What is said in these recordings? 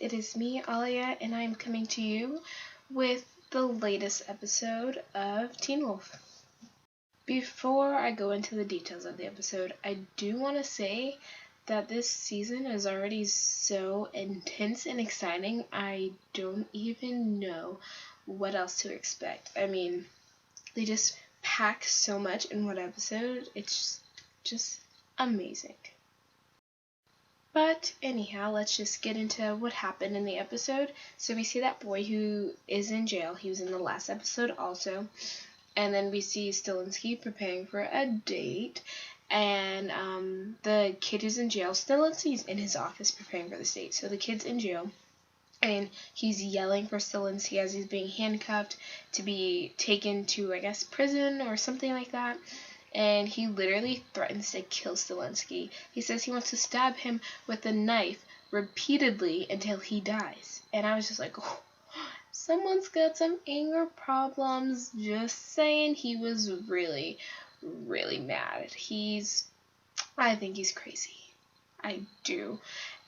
it is me, Alia, and I'm coming to you with the latest episode of Teen Wolf. Before I go into the details of the episode, I do want to say that this season is already so intense and exciting, I don't even know what else to expect. I mean, they just pack so much in one episode, it's just amazing. But anyhow, let's just get into what happened in the episode. So we see that boy who is in jail. He was in the last episode also. And then we see Stiles and Scott preparing for a date. And the kid who's in jail, Stiles and Scott's in his office preparing for the date. So the kid's in jail. And he's yelling for Stiles and Scott as he's being handcuffed to be taken to, I guess, prison or something like that. And he literally threatens to kill Stiles and Scott. He says he wants to stab him with a knife repeatedly until he dies. And I was just like, oh, someone's got some anger problems. Just saying. He was really, really mad. I think he's crazy. I do.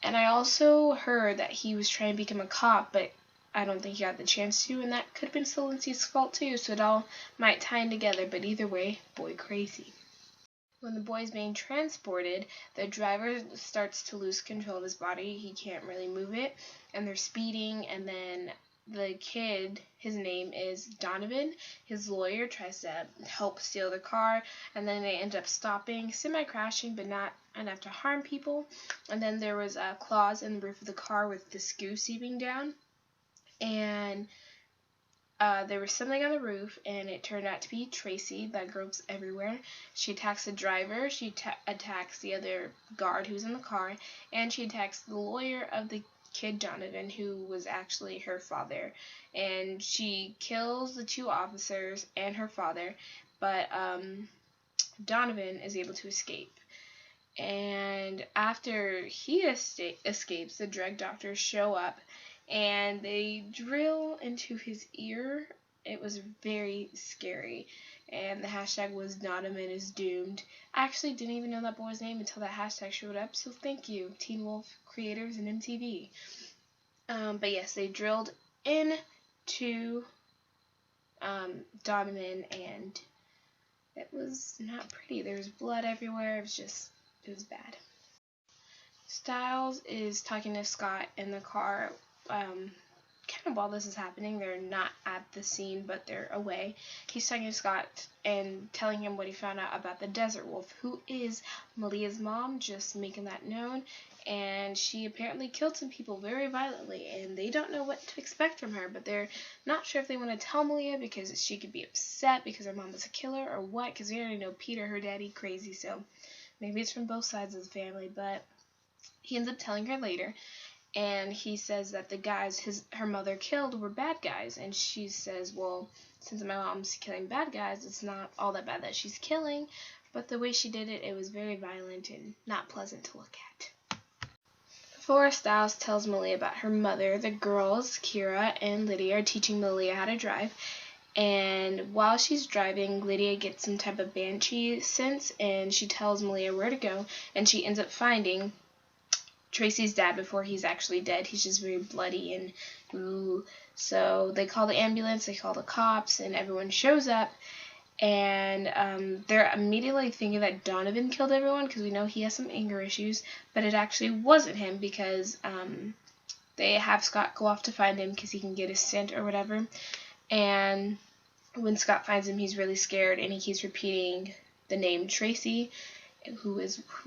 And I also heard that he was trying to become a cop, but I don't think he got the chance to, and that could have been Stiles and Scott's fault too, so it all might tie in together, but either way, boy crazy. When the boy is being transported, the driver starts to lose control of his body. He can't really move it, and they're speeding, and then the kid, his name is Donovan, his lawyer tries to help steal the car, and then they end up stopping, semi-crashing, but not enough to harm people. And then there was claws in the roof of the car with the goo seeping down. And there was something on the roof, and it turned out to be Tracy. That girl's everywhere. She attacks the driver, she attacks the other guard who's in the car, and she attacks the lawyer of the kid Donovan, who was actually her father. And she kills the two officers and her father, but Donovan is able to escape. And after he escapes, the drug doctors show up, and they drill into his ear. It was very scary. And the hashtag was Donovan is doomed. I actually didn't even know that boy's name until that hashtag showed up, so thank you, Teen Wolf creators and MTV. But yes, they drilled into Donovan, and it was not pretty. There was blood everywhere. It was bad. Stiles is talking to Scott in the car. Kind of while this is happening, they're not at the scene, but they're away. He's talking to Scott and telling him what he found out about the Desert Wolf, who is Malia's mom, just making that known. And she apparently killed some people very violently, and they don't know what to expect from her, but they're not sure if they want to tell Malia because she could be upset because her mom was a killer or what, because we already know Peter, her daddy, crazy, so maybe it's from both sides of the family, but he ends up telling her later. And he says that the guys her mother killed were bad guys. And she says, well, since my mom's killing bad guys, it's not all that bad that she's killing. But the way she did it, it was very violent and not pleasant to look at. Before Stiles tells Malia about her mother, the girls, Kira and Lydia, are teaching Malia how to drive. And while she's driving, Lydia gets some type of banshee sense, and she tells Malia where to go. And she ends up finding Tracy's dad before he's actually dead. He's just very bloody and ooh. So they call the ambulance, they call the cops, and everyone shows up. And they're immediately thinking that Donovan killed everyone because we know he has some anger issues. But it actually wasn't him because they have Scott go off to find him because he can get his scent or whatever. And when Scott finds him, he's really scared, and he keeps repeating the name Tracy, who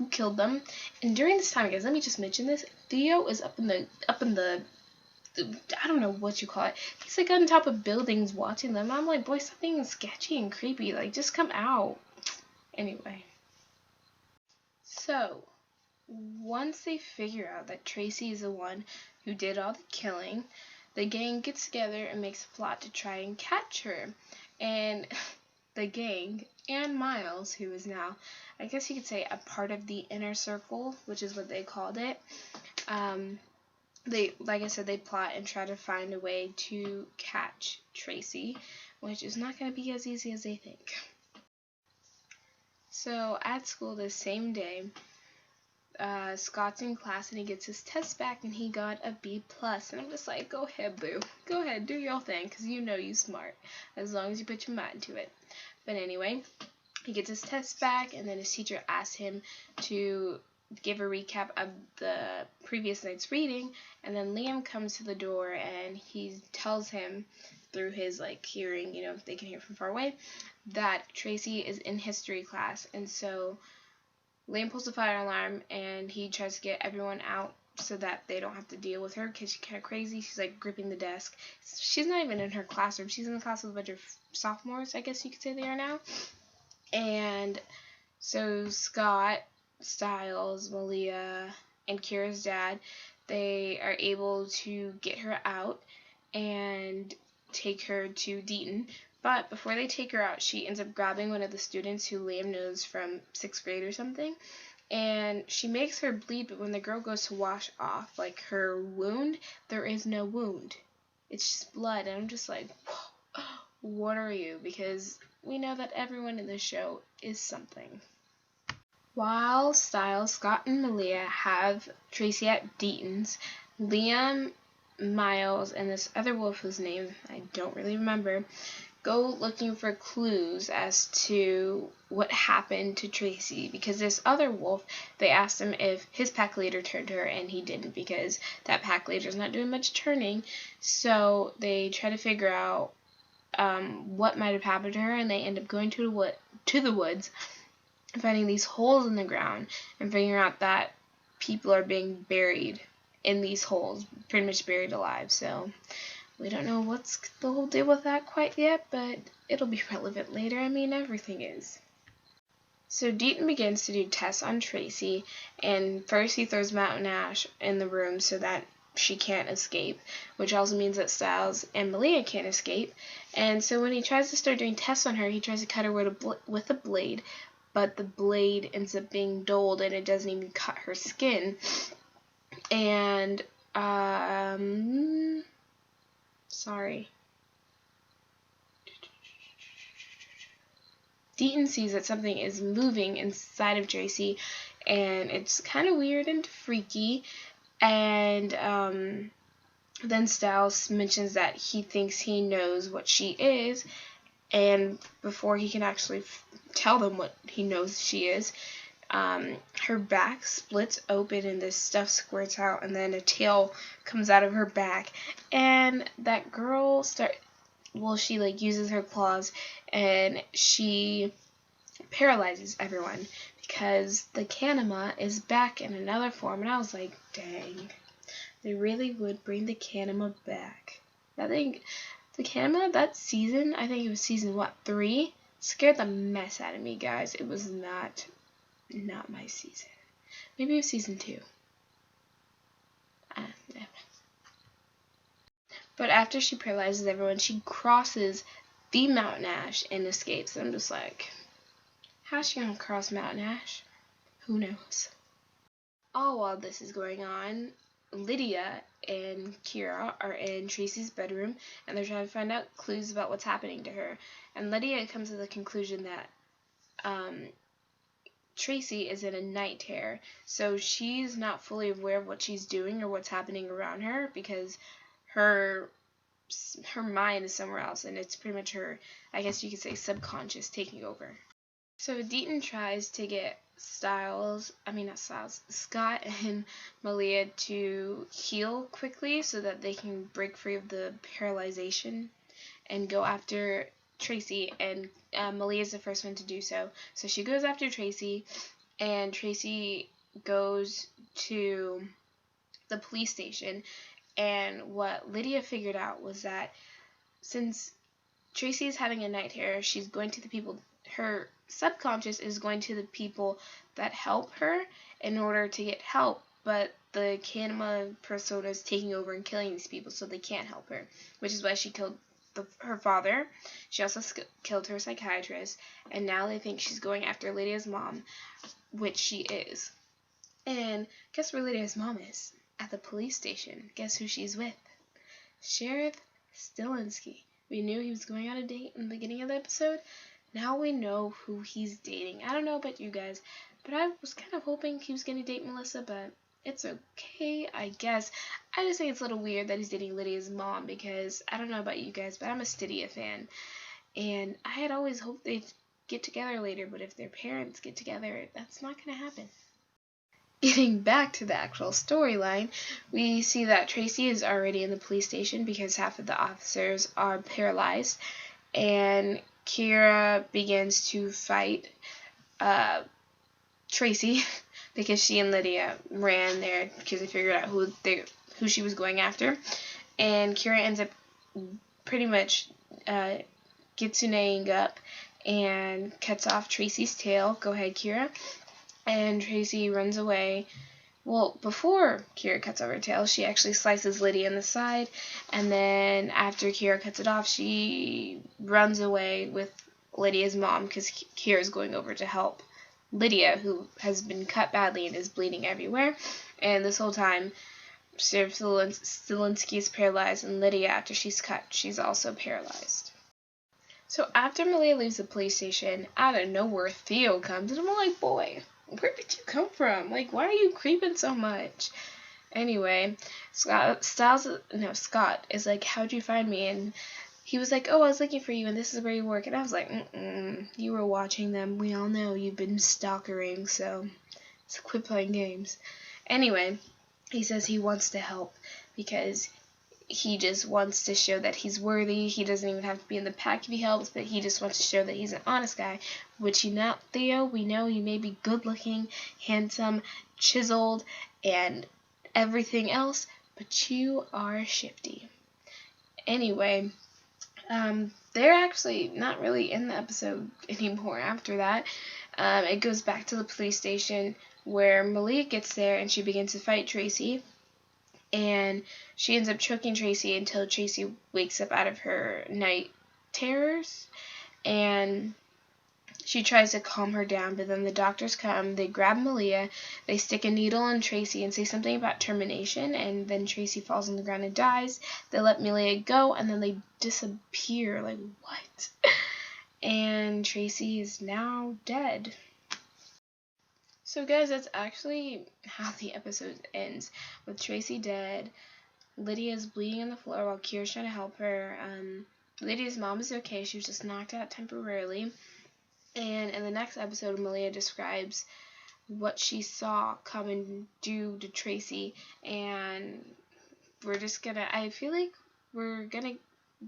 killed them. And during this time, guys, let me just mention this. Theo is up in the I don't know what you call it. He's like on top of buildings watching them. I'm like, boy, something sketchy and creepy. Like, just come out. Anyway. So, once they figure out that Tracy is the one who did all the killing, the gang gets together and makes a plot to try and catch her. And the gang and Miles, who is now, I guess you could say, a part of the inner circle, which is what they called it. They, like I said, they plot and try to find a way to catch Tracy, which is not going to be as easy as they think. So at school the same day, Scott's in class and he gets his test back and he got a B+. And I'm just like, go ahead, boo. Go ahead, do your thing, because you know you smart, as long as you put your mind to it. But anyway, he gets his test back, and then his teacher asks him to give a recap of the previous night's reading, and then Liam comes to the door and he tells him through his hearing, they can hear from far away, that Tracy is in history class. And so Liam pulls the fire alarm and he tries to get everyone out so that they don't have to deal with her, because she's kind of crazy. She's gripping the desk. She's not even in her classroom. She's in the class with a bunch of sophomores, I guess you could say they are now. And so Scott, Stiles, Malia, and Kira's dad, they are able to get her out and take her to Deaton. But before they take her out, she ends up grabbing one of the students who Liam knows from 6th grade or something, and she makes her bleed. But when the girl goes to wash off her wound, there is no wound. It's just blood. And I'm just like, what are you? Because we know that everyone in the show is something. While Stiles, Scott, and Malia have Tracy at Deaton's, Liam, Miles, and this other wolf whose name I don't really remember, go looking for clues as to what happened to Tracy, because this other wolf, they asked him if his pack leader turned her, and he didn't, because that pack leader's not doing much turning. So they try to figure out what might have happened to her, and they end up going to the woods, finding these holes in the ground, and figuring out that people are being buried in these holes, pretty much buried alive. So we don't know what's the whole deal with that quite yet, but it'll be relevant later. I mean, everything is. So Deaton begins to do tests on Tracy, and first he throws Mountain Ash in the room so that she can't escape, which also means that Stiles and Malia can't escape. And so when he tries to start doing tests on her, he tries to cut her with a blade, but the blade ends up being dulled and it doesn't even cut her skin. And Deaton sees that something is moving inside of Tracy, and it's kind of weird and freaky. And then Stiles mentions that he thinks he knows what she is, and before he can actually tell them what he knows she is, her back splits open and this stuff squirts out, and then a tail comes out of her back, and that girl she uses her claws and she paralyzes everyone, because the Kanima is back in another form. And I was like, dang, they really would bring the Kanima back. I think the Kanima, that season, I think it was season 3, scared the mess out of me, guys. It was not my season. Maybe it was season 2. But after she paralyzes everyone, she crosses the Mountain Ash and escapes. I'm just like, how's she gonna cross Mountain Ash? Who knows? All while this is going on, Lydia and Kira are in Tracy's bedroom, and they're trying to find out clues about what's happening to her. And Lydia comes to the conclusion that Tracy is in a night terror, so she's not fully aware of what she's doing or what's happening around her, because her mind is somewhere else, and it's pretty much her, I guess you could say, subconscious taking over. So Deaton tries to get Scott and Malia to heal quickly so that they can break free of the paralyzation and go after Tracy, and Malia is the first one to do so. So she goes after Tracy, and Tracy goes to the police station. And what Lydia figured out was that since Tracy is having a night terror, she's going to the people, her subconscious is going to the people that help her in order to get help, but the Kanima persona is taking over and killing these people, so they can't help her, which is why she killed her father. She also killed her psychiatrist, and now they think she's going after Lydia's mom, which she is. And guess where Lydia's mom is? At the police station. Guess who she's with? Sheriff Stiles. We knew he was going on a date in the beginning of the episode. now we know who he's dating. I don't know about you guys, but I was kind of hoping he was going to date Melissa, but it's okay, I guess. I just think it's a little weird that he's dating Lydia's mom, because I don't know about you guys, but I'm a Stydia fan, and I had always hoped they'd get together later, but if their parents get together, that's not going to happen. Getting back to the actual storyline, we see that Tracy is already in the police station because half of the officers are paralyzed, and Kira begins to fight Tracy because she and Lydia ran there because they figured out who she was going after, and Kira ends up pretty much Kitsuneing up and cuts off Tracy's tail. Go ahead, Kira. And Tracy runs away. Well, before Kira cuts off her tail, she actually slices Lydia in the side, and then after Kira cuts it off, she runs away with Lydia's mom because Kira's going over to help Lydia, who has been cut badly and is bleeding everywhere. And this whole time, Sheriff Stilinski is paralyzed, and Lydia, after she's cut, she's also paralyzed. So after Malia leaves the police station, out of nowhere, Theo comes, and I'm like, boy, where did you come from? Like, why are you creeping so much? Anyway, Scott is like, how'd you find me? And he was like, oh, I was looking for you, and this is where you work. And I was like, you were watching them. We all know you've been stalkering, so quit playing games. Anyway, he says he wants to help because he just wants to show that he's worthy. He doesn't even have to be in the pack if he helps, but he just wants to show that he's an honest guy, which you're not, Theo. We know you may be good-looking, handsome, chiseled, and everything else, but you are shifty. Anyway, they're actually not really in the episode anymore after that. It goes back to the police station where Malia gets there and she begins to fight Tracy. And she ends up choking Tracy until Tracy wakes up out of her night terrors. And she tries to calm her down, but then the doctors come, they grab Malia, they stick a needle in Tracy and say something about termination, and then Tracy falls on the ground and dies. They let Malia go, and then they disappear. Like, what? And Tracy is now dead. So guys, that's actually how the episode ends, with Tracy dead, Lydia's bleeding on the floor while Kira's trying to help her. Lydia's mom is okay, she was just knocked out temporarily. And in the next episode, Malia describes what she saw come and do to Tracy, and I feel like we're gonna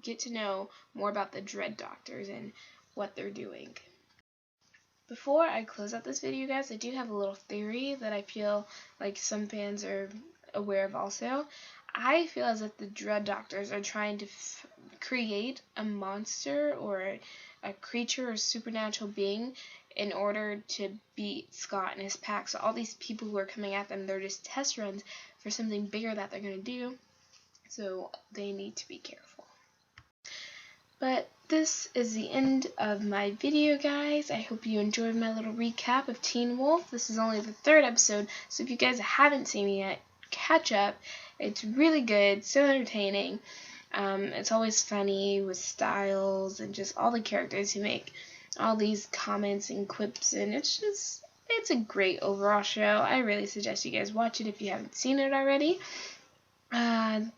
get to know more about the Dread Doctors and what they're doing. Before I close out this video, guys, I do have a little theory that I feel like some fans are aware of also. I feel as if the Dread Doctors are trying to create a monster or a creature or supernatural being in order to beat Scott and his pack. So all these people who are coming at them, they're just test runs for something bigger that they're going to do. So they need to be careful. But this is the end of my video, guys. I hope you enjoyed my little recap of Teen Wolf. This is only the 3rd episode, so if you guys haven't seen it yet, catch up. It's really good, so entertaining. It's always funny with Stiles and just all the characters who make all these comments and quips, and it's a great overall show. I really suggest you guys watch it if you haven't seen it already.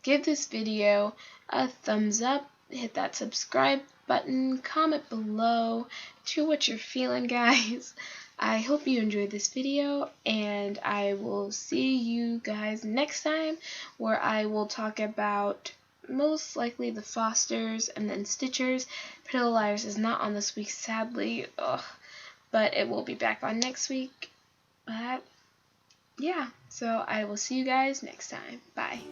Give this video a thumbs up. Hit that subscribe button, comment below to what you're feeling, guys. I hope you enjoyed this video, and I will see you guys next time, where I will talk about most likely the Fosters and then Stitchers. Pretty Little Liars is not on this week, sadly, but it will be back on next week. But yeah, so I will see you guys next time. Bye.